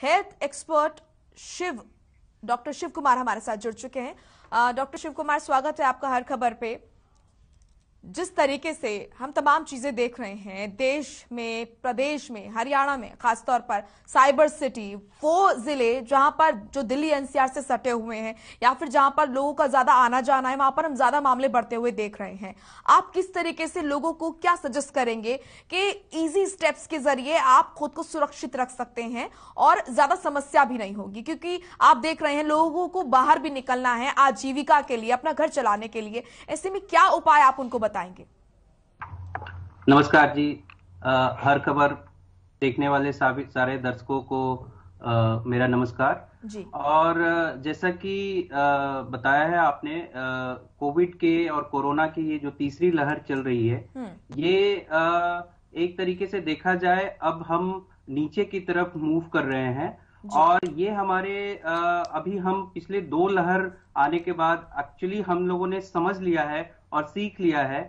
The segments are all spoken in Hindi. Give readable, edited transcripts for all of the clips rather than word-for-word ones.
Health expert doctor Shiv Kumar हमारे साथ जुड़ चुके हैं। डॉक्टर शिव कुमार, स्वागत है आपका हर खबर पे। जिस तरीके से हम तमाम चीजें देख रहे हैं देश में, प्रदेश में, हरियाणा में, खासतौर पर साइबर सिटी, वो जिले जहां पर जो दिल्ली एनसीआर से सटे हुए हैं या फिर जहां पर लोगों का ज्यादा आना जाना है, वहां पर हम ज्यादा मामले बढ़ते हुए देख रहे हैं। आप किस तरीके से लोगों को क्या सजेस्ट करेंगे कि इजी स्टेप्स के जरिए आप खुद को सुरक्षित रख सकते हैं और ज्यादा समस्या भी नहीं होगी? क्योंकि आप देख रहे हैं लोगों को बाहर भी निकलना है आजीविका के लिए, अपना घर चलाने के लिए। ऐसे में क्या उपाय आप उनको बताएंगे? नमस्कार जी। हर खबर देखने वाले सारे दर्शकों को मेरा नमस्कार जी। और जैसा कि बताया है आपने, कोविड के और कोरोना की ये जो तीसरी लहर चल रही है, ये एक तरीके से देखा जाए अब हम नीचे की तरफ मूव कर रहे हैं। और ये हमारे अभी हम पिछले 2 लहर आने के बाद एक्चुअली हम लोगों ने समझ लिया है और सीख लिया है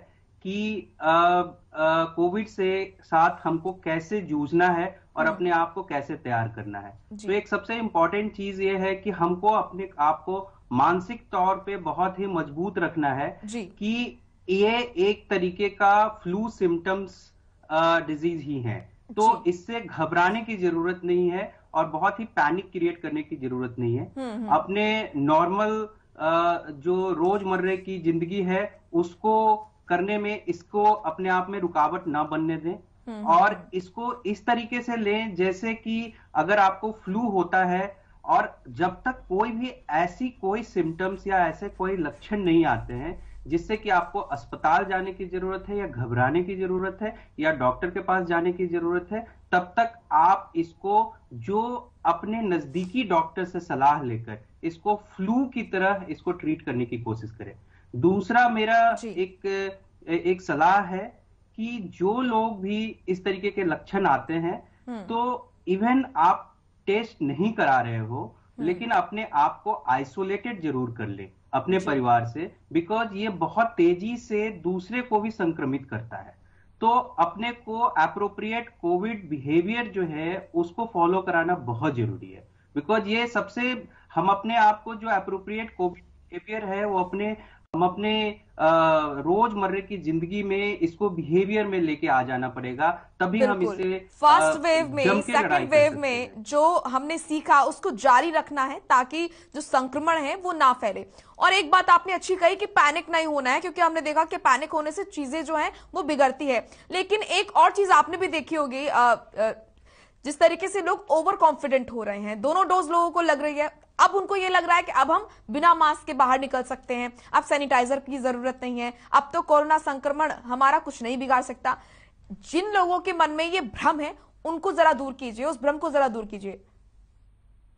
कि कोविड से साथ हमको कैसे जूझना है और अपने आप को कैसे तैयार करना है। तो एक सबसे इंपॉर्टेंट चीज ये है कि हमको अपने आप को मानसिक तौर पे बहुत ही मजबूत रखना है कि ये एक तरीके का फ्लू सिम्टम्स डिजीज ही है, तो इससे घबराने की जरूरत नहीं है और बहुत ही पैनिक क्रिएट करने की जरूरत नहीं है। अपने नॉर्मल जो रोजमर्रे की जिंदगी है उसको करने में इसको अपने आप में रुकावट ना बनने दें और इसको इस तरीके से लें जैसे कि अगर आपको फ्लू होता है और जब तक कोई भी ऐसी कोई सिम्टम्स या ऐसे कोई लक्षण नहीं आते हैं जिससे कि आपको अस्पताल जाने की जरूरत है या घबराने की जरूरत है या डॉक्टर के पास जाने की जरूरत है, तब तक आप इसको जो अपने नजदीकी डॉक्टर से सलाह लेकर इसको फ्लू की तरह इसको ट्रीट करने की कोशिश करें। दूसरा मेरा एक सलाह है कि जो लोग भी इस तरीके के लक्षण आते हैं तो इवन आप टेस्ट नहीं करा रहे हो लेकिन अपने आप को आइसोलेटेड जरूर कर ले अपने परिवार से, बिकॉज ये बहुत तेजी से दूसरे को भी संक्रमित करता है। तो अपने को एप्रोप्रिएट कोविड बिहेवियर जो है उसको फॉलो कराना बहुत जरूरी है, बिकॉज ये सबसे हम अपने आप को जो एप्रोप्रिएट कोविड बिहेवियर है वो हम अपने रोजमर्रे की जिंदगी में इसको बिहेवियर में लेके आ जाना पड़ेगा, तभी हम इसे फर्स्ट वेव में, सेकंड वेव में जो हमने सीखा उसको जारी रखना है ताकि जो संक्रमण है वो ना फैले। और एक बात आपने अच्छी कही कि पैनिक नहीं होना है, क्योंकि हमने देखा कि पैनिक होने से चीजें जो हैं वो बिगड़ती है। लेकिन एक और चीज आपने भी देखी होगी, जिस तरीके से लोग ओवर कॉन्फिडेंट हो रहे हैं, दोनों डोज लोगों को लग रही है, अब उनको ये लग रहा है कि अब हम बिना मास्क के बाहर निकल सकते हैं, अब सैनिटाइजर की जरूरत नहीं है, अब तो कोरोना संक्रमण हमारा कुछ नहीं बिगाड़ सकता। जिन लोगों के मन में ये भ्रम है उनको जरा दूर कीजिए, उस भ्रम को जरा दूर कीजिए।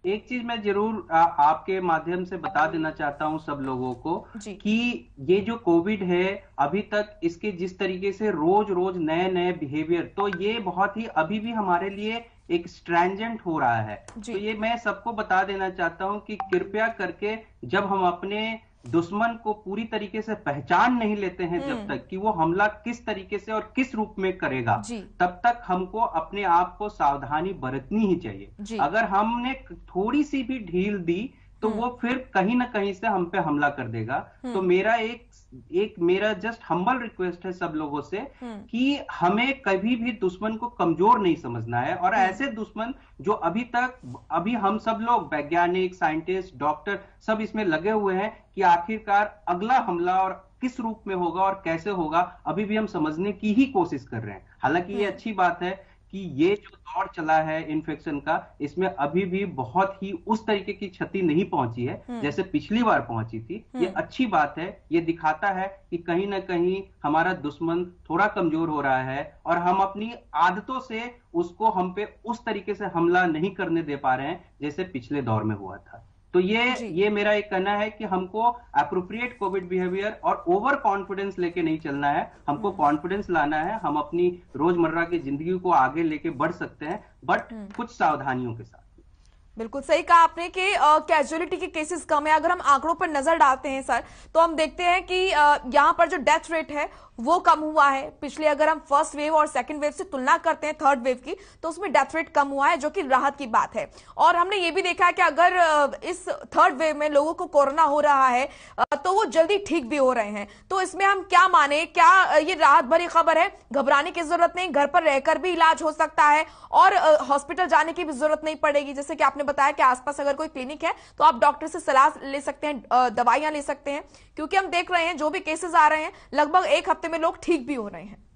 एक चीज मैं जरूर आपके माध्यम से बता देना चाहता हूं सब लोगों को कि ये जो कोविड है अभी तक इसके जिस तरीके से रोज रोज नए नए बिहेवियर, तो ये बहुत ही अभी भी हमारे लिए एक स्ट्रेंजेंट हो रहा है। तो ये मैं सबको बता देना चाहता हूं कि कृपया करके जब हम अपने दुश्मन को पूरी तरीके से पहचान नहीं लेते हैं, जब तक कि वो हमला किस तरीके से और किस रूप में करेगा, तब तक हमको अपने आप को सावधानी बरतनी ही चाहिए। अगर हमने थोड़ी सी भी ढील दी तो वो फिर कहीं ना कहीं से हम पे हमला कर देगा। तो मेरा जस्ट हम्बल रिक्वेस्ट है सब लोगों से कि हमें कभी भी दुश्मन को कमजोर नहीं समझना है और ऐसे दुश्मन जो अभी हम सब लोग वैज्ञानिक, साइंटिस्ट, डॉक्टर सब इसमें लगे हुए हैं कि आखिरकार अगला हमला और किस रूप में होगा और कैसे होगा अभी भी हम समझने की ही कोशिश कर रहे हैं। हालांकि ये अच्छी बात है कि ये जो दौर चला है इन्फेक्शन का, इसमें अभी भी बहुत ही उस तरीके की क्षति नहीं पहुंची है जैसे पिछली बार पहुंची थी। ये अच्छी बात है, ये दिखाता है कि कहीं ना कहीं हमारा दुश्मन थोड़ा कमजोर हो रहा है और हम अपनी आदतों से उसको हम पे उस तरीके से हमला नहीं करने दे पा रहे हैं जैसे पिछले दौर में हुआ था। तो ये मेरा एक कहना है कि हमको एप्रोप्रिएट कोविड बिहेवियर और ओवर कॉन्फिडेंस लेके नहीं चलना है, हमको कॉन्फिडेंस लाना है। हम अपनी रोजमर्रा की जिंदगी को आगे लेके बढ़ सकते हैं, बट कुछ सावधानियों के साथ। बिल्कुल सही कहा आपने कि कैजुअलिटी के केसेस कम है। अगर हम आंकड़ों पर नजर डालते हैं सर, तो हम देखते हैं कि यहाँ पर जो डेथ रेट है वो कम हुआ है। पिछले अगर हम फर्स्ट वेव और सेकंड वेव से तुलना करते हैं थर्ड वेव की, तो उसमें डेथ रेट कम हुआ है, जो कि राहत की बात है। और हमने ये भी देखा है कि अगर इस थर्ड वेव में लोगों को कोरोना हो रहा है तो वो जल्दी ठीक भी हो रहे हैं। तो इसमें हम क्या माने, क्या ये राहत भरी खबर है? घबराने की जरूरत नहीं, घर पर रहकर भी इलाज हो सकता है और हॉस्पिटल जाने की भी जरूरत नहीं पड़ेगी। जैसे कि आपने बताया कि आसपास अगर कोई क्लिनिक है तो आप डॉक्टर से सलाह ले सकते हैं, दवाइयां ले सकते हैं, क्योंकि हम देख रहे हैं जो भी केसेस आ रहे हैं लगभग एक हफ्ते में लोग ठीक भी हो रहे हैं।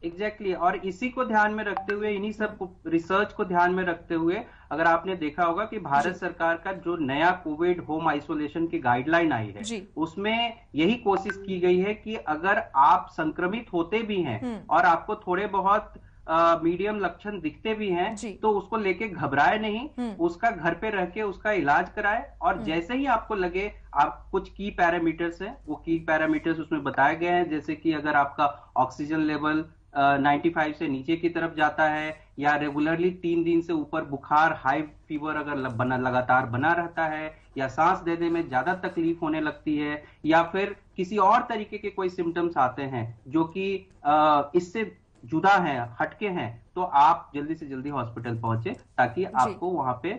Exactly exactly. और इसी को ध्यान में रखते हुए, इन्हीं सब रिसर्च को ध्यान में रखते हुए, अगर आपने देखा होगा कि भारत सरकार का जो नया कोविड होम आइसोलेशन की गाइडलाइन आई है, उसमें यही कोशिश की गई है कि अगर आप संक्रमित होते भी हैं और आपको थोड़े बहुत मीडियम लक्षण दिखते भी हैं, तो उसको लेके घबराए नहीं, उसका घर पे रह के उसका इलाज कराए। और जैसे ही आपको लगे, आप कुछ की पैरामीटर्स हैं, वो की पैरामीटर्स उसमें बताए गए हैं, जैसे कि अगर आपका ऑक्सीजन लेवल 95 से नीचे की तरफ जाता है, या रेगुलरली 3 दिन से ऊपर बुखार, हाई फीवर अगर लगातार बना रहता है, या सांस लेने में ज्यादा तकलीफ होने लगती है, या फिर किसी और तरीके के कोई सिम्टम्स आते हैं जो कि इससे जुदा हैं, हटके हैं, तो आप जल्दी से जल्दी हॉस्पिटल पहुंचे, ताकि आपको वहां पे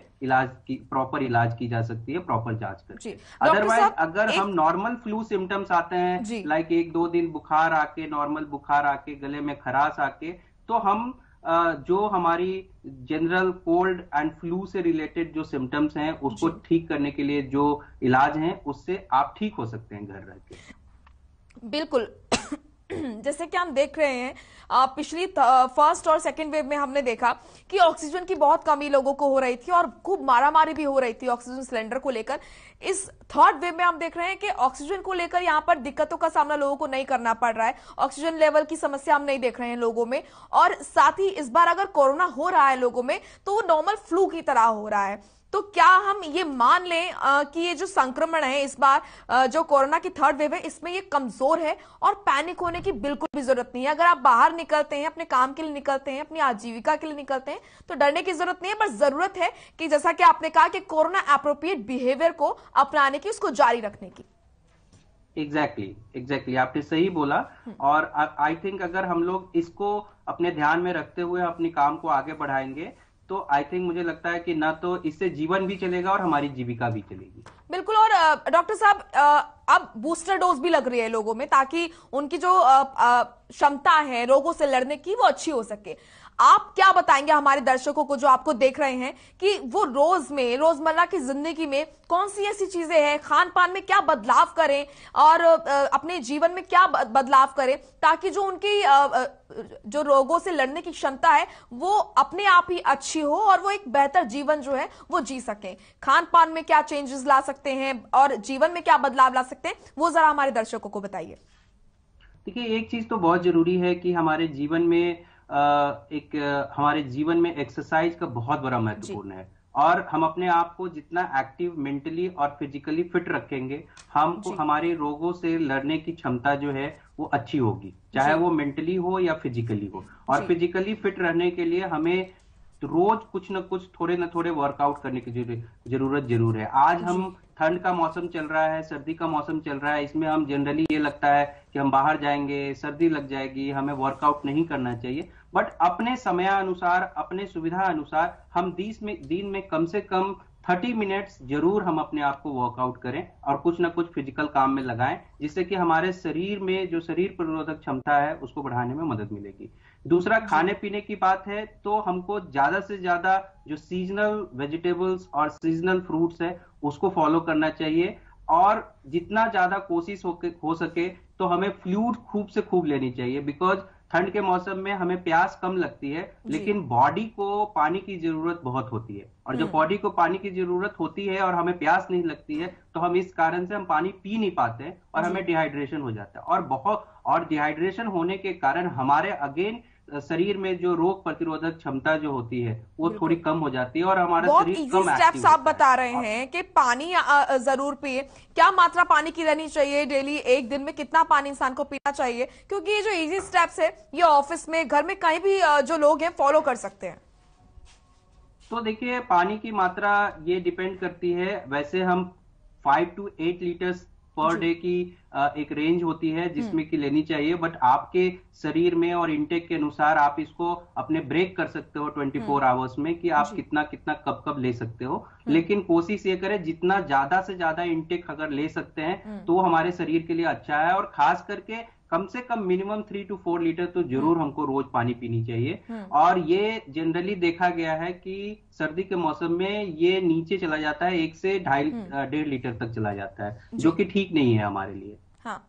प्रॉपर इलाज की जा सकती है, प्रॉपर जांच करके। अदरवाइज अगर हम नॉर्मल फ्लू सिम्टम्स आते हैं, लाइक 1-2 दिन बुखार आके, नॉर्मल बुखार आके, गले में खराश आके, तो हम जो हमारी जनरल कोल्ड एंड फ्लू से रिलेटेड जो सिम्टम्स हैं उसको ठीक करने के लिए जो इलाज हैं, उससे आप ठीक हो सकते हैं घर रह के। बिल्कुल। जैसे कि हम देख रहे हैं पिछली फर्स्ट और सेकंड वेव में हमने देखा कि ऑक्सीजन की बहुत कमी लोगों को हो रही थी और खूब मारामारी भी हो रही थी ऑक्सीजन सिलेंडर को लेकर। इस थर्ड वेव में हम देख रहे हैं कि ऑक्सीजन को लेकर यहाँ पर दिक्कतों का सामना लोगों को नहीं करना पड़ रहा है, ऑक्सीजन लेवल की समस्या हम नहीं देख रहे हैं लोगों में। और साथ ही इस बार अगर कोरोना हो रहा है लोगों में तो वो नॉर्मल फ्लू की तरह हो रहा है। तो क्या हम ये मान लें कि ये जो संक्रमण है इस बार जो कोरोना की थर्ड वेव है, इसमें ये कमजोर है और पैनिक होने की बिल्कुल भी जरूरत नहीं है? अगर आप बाहर निकलते हैं, अपने काम के लिए निकलते हैं, अपनी आजीविका के लिए निकलते हैं, तो डरने की जरूरत नहीं है। बस जरूरत है कि जैसा कि आपने कहा कि कोरोना एप्रोप्रिएट बिहेवियर को अपनाने की, उसको जारी रखने की। एग्जैक्टली आपने सही बोला। और आई थिंक अगर हम लोग इसको अपने ध्यान में रखते हुए अपने काम को आगे बढ़ाएंगे, तो आई थिंक मुझे लगता है कि ना तो इससे जीवन भी चलेगा और हमारी जीविका भी चलेगी। बिल्कुल। और डॉक्टर साहब, अब बूस्टर डोज भी लग रही है लोगों में, ताकि उनकी जो क्षमता है रोगों से लड़ने की वो अच्छी हो सके। आप क्या बताएंगे हमारे दर्शकों को जो आपको देख रहे हैं कि वो रोजमर्रा की जिंदगी में कौन सी ऐसी चीजें हैं, खान पान में क्या बदलाव करें और अपने जीवन में क्या बदलाव करें, ताकि जो उनकी जो रोगों से लड़ने की क्षमता है वो अपने आप ही अच्छी हो और वो एक बेहतर जीवन जो है वो जी सकें? खान पान में क्या चेंजेस ला सकते हैं और जीवन में क्या बदलाव ला सकते हैं, वो जरा हमारे दर्शकों को बताइए। देखिए, एक चीज तो बहुत जरूरी है कि हमारे जीवन में हमारे जीवन में एक्सरसाइज का बहुत बड़ा महत्वपूर्ण है। और हम अपने आप को जितना एक्टिव, मेंटली और फिजिकली फिट रखेंगे, हमको हमारे रोगों से लड़ने की क्षमता जो है वो अच्छी होगी, चाहे वो मेंटली हो या फिजिकली हो। और फिजिकली फिट रहने के लिए हमें रोज कुछ न कुछ, थोड़े न थोड़े वर्कआउट करने की जरूरत जरूर है। आज हम ठंड का मौसम चल रहा है, सर्दी का मौसम चल रहा है, इसमें हम जनरली ये लगता है कि हम बाहर जाएंगे, सर्दी लग जाएगी, हमें वर्कआउट नहीं करना चाहिए। बट अपने समयानुसार, अपने सुविधा अनुसार हम दिन में कम से कम 30 मिनट्स जरूर हम अपने आप को वर्कआउट करें और कुछ ना कुछ फिजिकल काम में लगाएं, जिससे कि हमारे शरीर में जो शरीर प्रतिरोधक क्षमता है उसको बढ़ाने में मदद मिलेगी। दूसरा, खाने पीने की बात है तो हमको ज्यादा से ज्यादा जो सीजनल वेजिटेबल्स और सीजनल फ्रूट्स है उसको फॉलो करना चाहिए। और जितना ज्यादा कोशिश हो सके तो हमें फ्लूइड खूब से खूब लेनी चाहिए, बिकॉज ठंड के मौसम में हमें प्यास कम लगती है, लेकिन बॉडी को पानी की जरूरत बहुत होती है। और जब बॉडी को पानी की जरूरत होती है और हमें प्यास नहीं लगती है, तो हम इस कारण से हम पानी पी नहीं पाते और हमें डिहाइड्रेशन हो जाता है। और डिहाइड्रेशन होने के कारण हमारे अगेन शरीर में जो रोग प्रतिरोधक क्षमता जो होती है वो थोड़ी कम हो जाती है और हमारा शरीर कम स्टेप्स आप बता रहे हैं कि पानी जरूर पिए। क्या मात्रा पानी की रहनी चाहिए डेली? एक दिन में कितना पानी इंसान को पीना चाहिए? क्योंकि ये जो इजी स्टेप्स है ये ऑफिस में, घर में, कहीं भी जो लोग हैं फॉलो कर सकते हैं। तो देखिए, पानी की मात्रा ये डिपेंड करती है। वैसे हम 5 to 8 लीटर्स पर जी। डे की एक रेंज होती है जिसमें कि लेनी चाहिए, बट आपके शरीर में और इनटेक के अनुसार आप इसको अपने ब्रेक कर सकते हो 24 आवर्स में कि आप जी। कितना कितना कब कब ले सकते हो। लेकिन कोशिश ये करें जितना ज्यादा से ज्यादा इनटेक अगर ले सकते हैं तो हमारे शरीर के लिए अच्छा है। और खास करके कम से कम मिनिमम 3 to 4 लीटर तो जरूर हमको रोज पानी पीनी चाहिए। और ये जनरली देखा गया है कि सर्दी के मौसम में ये नीचे चला जाता है, 1 से 1.5 लीटर तक चला जाता है, जो कि ठीक नहीं है हमारे लिए। हाँ।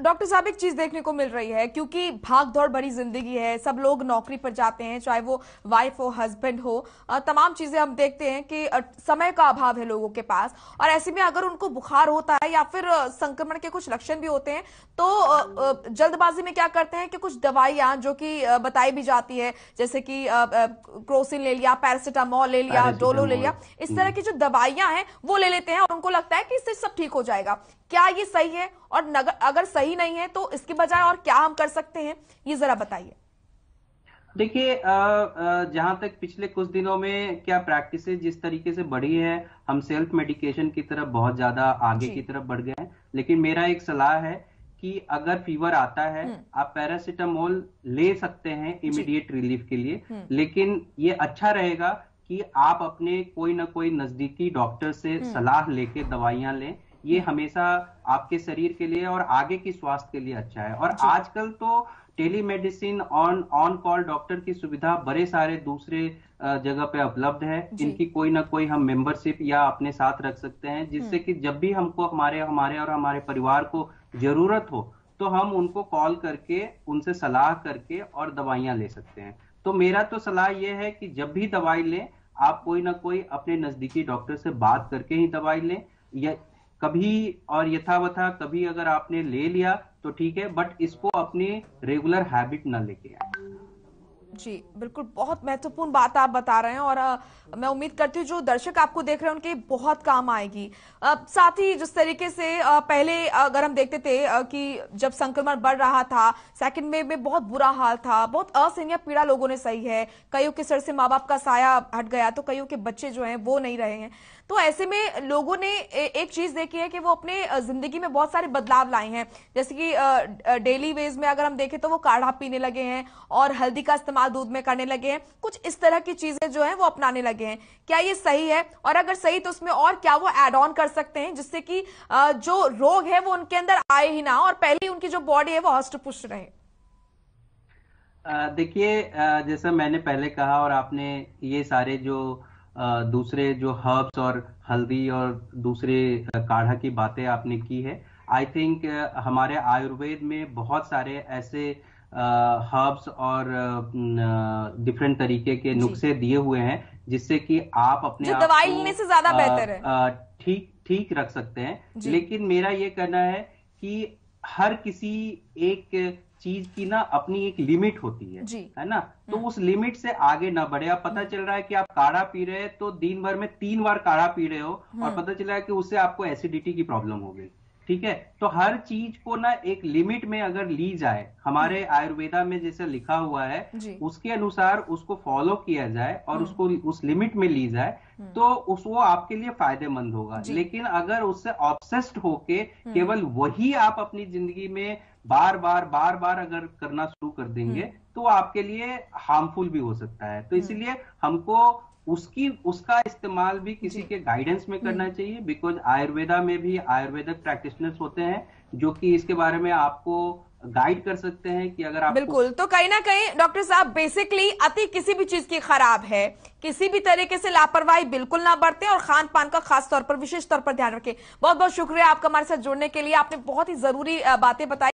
डॉक्टर साहब, एक चीज देखने को मिल रही है, क्योंकि भाग दौड़ भरी जिंदगी है, सब लोग नौकरी पर जाते हैं, चाहे वो वाइफ हो, हस्बैंड हो, तमाम चीजें हम देखते हैं कि समय का अभाव है लोगों के पास। और ऐसे में अगर उनको बुखार होता है या फिर संक्रमण के कुछ लक्षण भी होते हैं तो जल्दबाजी में क्या करते हैं कि कुछ दवाइयां जो कि बताई भी जाती है, जैसे कि क्रोसिन ले लिया, पैरासिटामोल ले लिया, डोलो ले लिया, इस तरह की जो दवाइयां हैं वो ले लेते हैं और उनको लगता है कि इससे सब ठीक हो जाएगा। क्या ये सही है? और अगर सही नहीं है तो इसके बजाय और क्या हम कर सकते हैं, ये जरा बताइए। देखिए, जहां तक पिछले कुछ दिनों में क्या प्रैक्टिस जिस तरीके से बढ़ी है, हम सेल्फ मेडिकेशन की तरफ बहुत ज्यादा आगे की तरफ बढ़ गए हैं। लेकिन मेरा एक सलाह है कि अगर फीवर आता है आप पैरासिटामोल ले सकते हैं इमीडिएट रिलीफ के लिए, लेकिन ये अच्छा रहेगा कि आप अपने कोई ना कोई नजदीकी डॉक्टर से सलाह लेके दवाइयां लें। ये हमेशा आपके शरीर के लिए और आगे की स्वास्थ्य के लिए अच्छा है। और आजकल तो टेलीमेडिसिन ऑन कॉल डॉक्टर की सुविधा बड़े सारे दूसरे जगह पे उपलब्ध है, जिनकी कोई ना कोई हम मेंबरशिप या अपने साथ रख सकते हैं, जिससे कि जब भी हमको हमारे और हमारे परिवार को जरूरत हो तो हम उनको कॉल करके उनसे सलाह करके और दवाइयां ले सकते हैं। तो मेरा तो सलाह यह है कि जब भी दवाई लें आप कोई ना कोई अपने नजदीकी डॉक्टर से बात करके ही दवाई लें। या कभी और यथावथा कभी अगर आपने ले लिया तो ठीक है, बट इसको अपनी रेगुलर हैबिट ना लेके आए। जी बिल्कुल, बहुत महत्वपूर्ण बात आप बता रहे हैं और मैं उम्मीद करती हूँ जो दर्शक आपको देख रहे हैं उनके बहुत काम आएगी। साथ ही जिस तरीके से पहले अगर हम देखते थे कि जब संक्रमण बढ़ रहा था, सेकंड वेव में बहुत बुरा हाल था, बहुत असहनीय पीड़ा लोगों ने सही है, कईयों के सर से माँ बाप का साया हट गया तो कईयों के बच्चे जो हैं वो नहीं रहे हैं। तो ऐसे में लोगों ने एक चीज देखी है कि वो अपने जिंदगी में बहुत सारे बदलाव लाए हैं, जैसे कि डेली वेज में अगर हम देखें तो वो काढ़ा पीने लगे हैं और हल्दी का इस्तेमाल दूध में करने लगे हैं, कुछ इस तरह की चीजें जो हैं वो अपनाने लगे हैं। क्या ये सही है? और अगर सही तो उसमें और क्या वो ऐड ऑन कर सकते हैं जिससे कि जो रोग है वो उनके अंदर आए ही ना और पहले उनकी जो बॉडी है वो हष्ट पुष्ट रहे? देखिए, जैसा मैंने पहले कहा और आपने ये सारे जो दूसरे जो हर्ब्स और हल्दी और दूसरे काढ़ा की बातें आपने की है, आई थिंक हमारे आयुर्वेद में बहुत सारे ऐसे हर्ब्स और डिफरेंट तरीके के नुस्खे दिए हुए हैं जिससे कि आप अपने आप दवाई लेने से ज्यादा बेहतर है, ठीक रख सकते हैं। लेकिन मेरा ये कहना है कि हर किसी एक चीज की ना अपनी एक लिमिट होती है ना, तो उस लिमिट से आगे ना बढ़े। आप पता चल रहा है कि आप काढ़ा पी रहे हैं तो दिन भर में 3 बार काढ़ा पी रहे हो और पता चला है कि उससे आपको एसिडिटी की प्रॉब्लम हो गई। ठीक है, तो हर चीज को ना एक लिमिट में अगर ली जाए, हमारे आयुर्वेदा में जैसे लिखा हुआ है उसके अनुसार उसको फॉलो किया जाए और उसको उस लिमिट में ली जाए तो वो आपके लिए फायदेमंद होगा। लेकिन अगर उससे ऑब्सेस्ड होके केवल वही आप अपनी जिंदगी में बार बार अगर करना शुरू कर देंगे तो आपके लिए हार्मफुल भी हो सकता है। तो इसीलिए हमको उसका इस्तेमाल भी किसी के गाइडेंस में करना चाहिए, बिकॉज आयुर्वेदा में भी आयुर्वेदिक प्रैक्टिशनर्स होते हैं जो कि इसके बारे में आपको गाइड कर सकते हैं कि अगर आप बिल्कुल। तो कहीं ना कहीं डॉक्टर साहब बेसिकली अति किसी भी चीज की खराब है, किसी भी तरीके से लापरवाही बिल्कुल ना बरतें और खान पान का खास तौर पर विशेष तौर पर ध्यान रखें। बहुत बहुत शुक्रिया आपका हमारे साथ जुड़ने के लिए, आपने बहुत ही जरूरी बातें बताई।